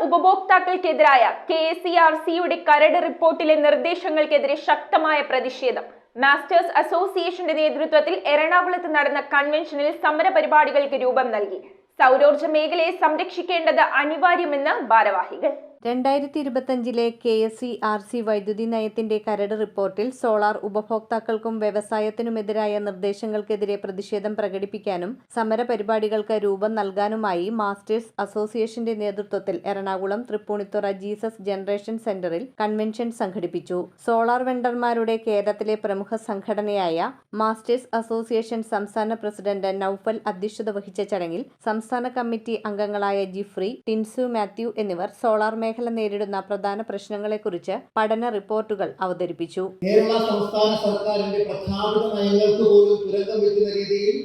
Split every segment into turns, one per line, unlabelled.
ഉപഭോക്താക്കൾക്കെതിരായ KSERCയുടെ കരട് റിപ്പോർട്ടിലെ നിർദ്ദേശങ്ങൾക്കെതിരെ ശക്തമായ പ്രതിഷേധം. മാസ്റ്റേഴ്സ് അസോസിയേഷന്റെ നേതൃത്വത്തിൽ എറണാകുളത്ത് നടന്ന കൺവെൻഷനിൽ സമരപരിപാടികൾക്ക് രൂപം നൽകി. സൗരോർജ്ജ മേഖലയെ സംരക്ഷിക്കേണ്ടത് അനിവാര്യമെന്ന് ഭാരവാഹികൾ.
2025 KSERC വൈദ്യുതി നയത്തിന്റെ കരട് റിപ്പോർട്ടിൽ സോളാർ ഉപഭോക്താക്കൾക്കും വ്യവസായത്തിനുമെതിരായ നിർദ്ദേശങ്ങൾക്കെതിരെ പ്രതിഷേധം പ്രകടിപ്പിക്കാനും സമരപരിപാടികൾക്ക് രൂപം നൽകാനുമായി മാസ്റ്റേഴ്സ് അസോസിയേഷന്റെ നേതൃത്വത്തിൽ എറണാകുളം തൃപ്പൂണിത്തുറ ജീസസ് ജനറേഷൻ സെന്ററിൽ കൺവെൻഷൻ സംഘടിപ്പിച്ചു. സോളാർ വെണ്ടർമാരുടെ കേരളത്തിലെ പ്രമുഖ സംഘടനയായ മാസ്റ്റേഴ്സ് അസോസിയേഷൻ സംസ്ഥാന പ്രസിഡന്റ് നൌഫൽ അധ്യക്ഷത വഹിച്ച ചടങ്ങിൽ സംസ്ഥാന കമ്മിറ്റി അംഗങ്ങളായ ജിഫ്രി, ടിൻസു മാത്യു എന്നിവർ സോളാർ മേഖല നേരിടുന്ന പ്രധാന പ്രശ്നങ്ങളെക്കുറിച്ച് പഠന റിപ്പോർട്ടുകൾ അവതരിപ്പിച്ചു.
കേരള സംസ്ഥാന സർക്കാരിന്റെ പ്രഖ്യാപിത നയങ്ങൾക്ക് പോലും തുരങ്കം വെക്കുന്ന രീതിയിൽ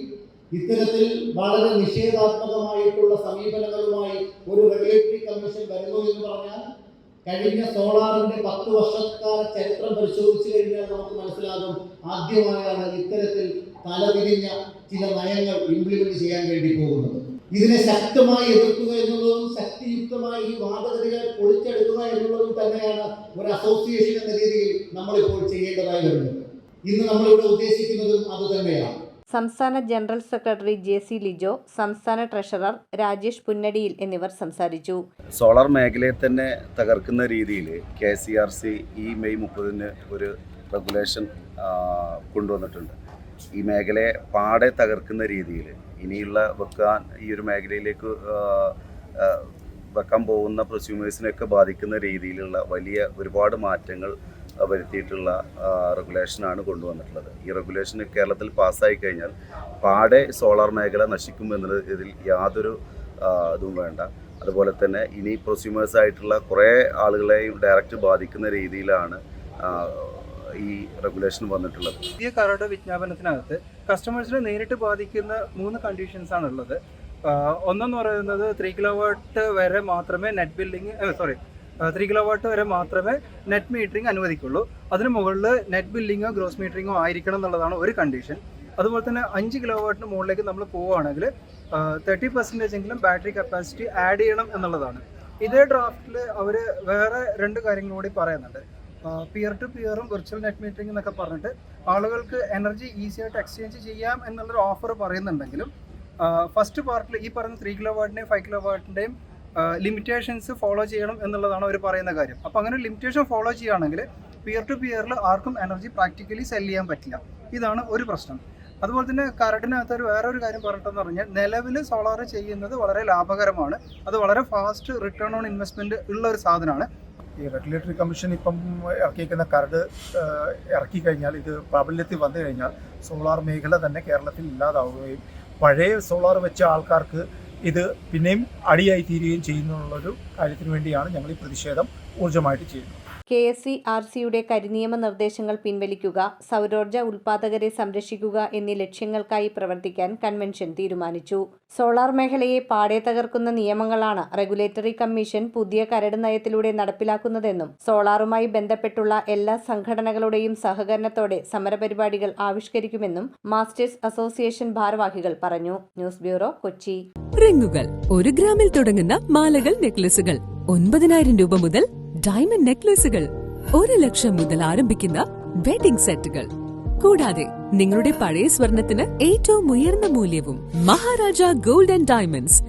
ഇത്തരത്തിൽ വളരെ നിഷേധാത്മകമായിട്ടുള്ള സമീപനങ്ങളുമായി ഒരു റെഗുലേറ്ററി കമ്മീഷൻ വരുന്നു എന്ന് പറഞ്ഞാൽ കഴിഞ്ഞ സോളാറിന്റെ 10 വർഷക്കാല ചരിത്രം പരിശോധിച്ചു കഴിഞ്ഞാൽ നമുക്ക് മനസ്സിലാകും, ആദ്യമായാണ് ഇത്തരത്തിൽ തലതിരിഞ്ഞ ചില നയങ്ങൾ ഇംപ്ലിമെന്റ് ചെയ്യാൻ വേണ്ടി പോകുന്നത്. ഇതിനെ ശക്തമായി എതിർക്കുക എന്നുള്ളതും ശക്തിയുക്തമായി ഈ വാദഗതികൾ പൊളിച്ചെടുക്കുക എന്നുള്ളതും തന്നെയാണ് ഒരു അസോസിയേഷൻ എന്ന രീതിയിൽ നമ്മളിപ്പോൾ ചെയ്യേണ്ടതായി വരുന്നത്. ഇന്ന് നമ്മളിവിടെ ഉദ്ദേശിക്കുന്നതും അതുതന്നെയാണ്.
സംസ്ഥാന ജനറൽ സെക്രട്ടറി JC ലിജോ, സംസ്ഥാന ട്രഷറർ രാജേഷ് പുന്നടിയിൽ എന്നിവർ സംസാരിച്ചു.
സോളാർ മേഖലയെ തന്നെ തകർക്കുന്ന രീതിയിൽ KSERC ഈ മെയ് 30-ന് ഒരു റെഗുലേഷൻ കൊണ്ടുവന്നിട്ടുണ്ട്. ഈ മേഖലയെ പാടെ തകർക്കുന്ന രീതിയിൽ ഇനിയുള്ള ഈ ഒരു മേഖലയിലേക്ക് വെക്കാൻ പോകുന്ന പ്രൊസ്യൂമേഴ്സിനെയൊക്കെ ബാധിക്കുന്ന രീതിയിലുള്ള വലിയ ഒരുപാട് മാറ്റങ്ങൾ വരുത്തിയിട്ടുള്ള റെഗുലേഷനാണ് കൊണ്ടുവന്നിട്ടുള്ളത്. ഈ റെഗുലേഷൻ കേരളത്തിൽ പാസ്സായി കഴിഞ്ഞാൽ പാടെ സോളാർ മേഖല നശിക്കുമെന്നതിൽ യാതൊരു ഇതും വേണ്ട. അതുപോലെ തന്നെ ഇനി പ്രൊസ്യൂമേഴ്സായിട്ടുള്ള കുറേ ആളുകളെയും ഡയറക്റ്റ് ബാധിക്കുന്ന രീതിയിലാണ് ഈ റെഗുലേഷൻ വന്നിട്ടുള്ളത്.
പുതിയ കരട് വിജ്ഞാപനത്തിനകത്ത് കസ്റ്റമേഴ്സിനെ നേരിട്ട് ബാധിക്കുന്ന 3 കണ്ടീഷൻസ് ആണ് ഉള്ളത്. ഒന്നെന്ന് പറയുന്നത് 3 കിലോവാട്ട് വരെ മാത്രമേ നെറ്റ് മീറ്ററിംഗ് അനുവദിക്കുള്ളൂ. അതിന് മുകളിൽ നെറ്റ് ബില്ലിങ്ങോ ഗ്രോസ് മീറ്ററിങ്ങോ ആയിരിക്കണം എന്നുള്ളതാണ് ഒരു കണ്ടീഷൻ. അതുപോലെ തന്നെ 5 കിലോവാട്ടിന് മുകളിലേക്ക് നമ്മൾ പോവുകയാണെങ്കിൽ 30% എങ്കിലും ബാറ്ററി കപ്പാസിറ്റി ആഡ് ചെയ്യണം എന്നുള്ളതാണ്. ഇതേ ഡ്രാഫ്റ്റിൽ അവർ വേറെ 2 കാര്യങ്ങൾ കൂടി പറയുന്നുണ്ട്. പിയർ ടു പിയറും വിർച്വൽ നെറ്റ് മീറ്ററിംഗ് എന്നൊക്കെ പറഞ്ഞിട്ട് ആളുകൾക്ക് എനർജി ഈസി ആയിട്ട് എക്സ്ചേഞ്ച് ചെയ്യാം എന്നുള്ളൊരു ഓഫർ പറയുന്നുണ്ടെങ്കിലും ഫസ്റ്റ് പാർട്ടിൽ ഈ പറഞ്ഞ 3 കിലോവാട്ടിൻ്റെയും 5 കിലോവാട്ടിൻ്റെയും ലിമിറ്റേഷൻസ് ഫോളോ ചെയ്യണം എന്നുള്ളതാണ് അവർ പറയുന്ന കാര്യം. അപ്പോൾ അങ്ങനെ ലിമിറ്റേഷൻ ഫോളോ ചെയ്യുകയാണെങ്കിൽ പിയർ ടു പിയറിൽ ആർക്കും എനർജി പ്രാക്ടിക്കലി സെല് ചെയ്യാൻ പറ്റില്ല. ഇതാണ് ഒരു പ്രശ്നം. അതുപോലെ തന്നെ കരടിനകത്ത് വേറൊരു കാര്യം പറഞ്ഞിട്ടെന്ന് പറഞ്ഞാൽ നിലവിൽ സോളാർ ചെയ്യുന്നത് വളരെ ലാഭകരമാണ്. അത് വളരെ ഫാസ്റ്റ് റിട്ടേൺ ഓൺ ഇൻവെസ്റ്റ്മെൻറ്റ് ഉള്ള ഒരു സാധനമാണ്.
ഈ റെഗുലേറ്ററി കമ്മീഷൻ ഇപ്പം ഇറക്കിയിരിക്കുന്ന കരട് ഇറക്കി കഴിഞ്ഞാൽ, ഇത് പ്രാബല്യത്തിൽ വന്നു കഴിഞ്ഞാൽ സോളാർ മേഖല തന്നെ കേരളത്തിൽ ഇല്ലാതാവുകയും പഴയ സോളാർ വെച്ച ആൾക്കാർക്ക് ഇത് പിന്നെയും അടിയായി തീരുകയും ചെയ്യുന്നുള്ളൊരു കാര്യത്തിന് വേണ്ടിയാണ് ഞങ്ങൾ ഈ പ്രതിഷേധം ഊർജ്ജമായിട്ട് ചെയ്യുന്നത്.
KSERCയുടെ കരിനിയമ നിർദ്ദേശങ്ങൾ പിൻവലിക്കുക, സൗരോർജ്ജ ഉൽപ്പാദകരെ സംരക്ഷിക്കുക എന്നീ ലക്ഷ്യങ്ങൾക്കായി പ്രവർത്തിക്കാൻ കൺവെൻഷൻ തീരുമാനിച്ചു. സോളാർ മേഖലയെ പാടെ തകർക്കുന്ന നിയമങ്ങളാണ് റെഗുലേറ്ററി കമ്മീഷൻ പുതിയ കരട് നയത്തിലൂടെ നടപ്പിലാക്കുന്നതെന്നും സോളാറുമായി ബന്ധപ്പെട്ടുള്ള എല്ലാ സംഘടനകളുടെയും സഹകരണത്തോടെ സമരപരിപാടികൾ ആവിഷ്കരിക്കുമെന്നും മാസ്റ്റേഴ്സ് അസോസിയേഷൻ ഭാരവാഹികൾ പറഞ്ഞു. News bureau, Kochi.
റിങ്ങുകൾ 1 ഗ്രാമിൽ തുടങ്ങുന്ന മാലകൾ, നെക്ലസുകൾ 9,000 രൂപ മുതൽ ഡയമണ്ട് നെക്ലസുകൾ 1 ലക്ഷം മുതൽ ആരംഭിക്കുന്ന വെഡിംഗ് സെറ്റുകൾ, കൂടാതെ നിങ്ങളുടെ പഴയ സ്വർണത്തിന് ഏറ്റവും ഉയർന്ന മൂല്യവും മഹാരാജ ഗോൾഡ് ആൻഡ് ഡയമണ്ട്സ്